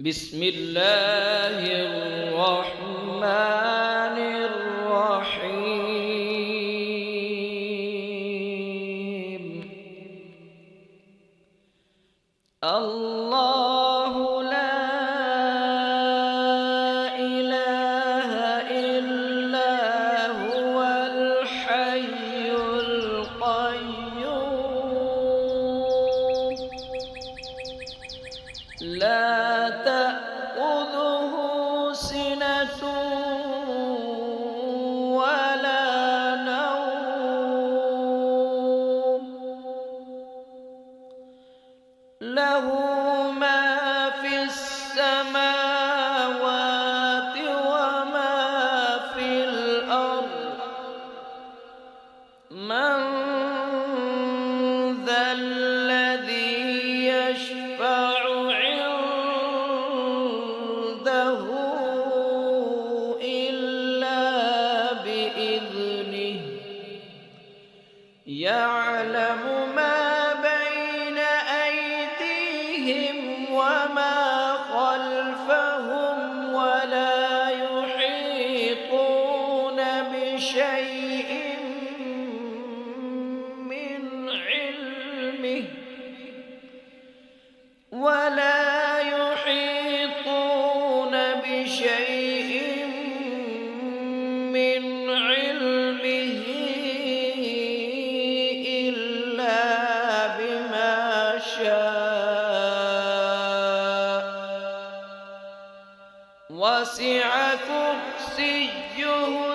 بسم الله الرحمن الرحيم. الله لا إله إلا هو الحي القيوم لا تأخذه سنة ولا نوم له ما في السماوات وما في الأرض من ذا الذي يشفع عنده إلا بإذنه يعلم ما بين أيديهم وما خلفهم ولا يحيطون بشيء من علمه إلا بما شاء وسع كرسيه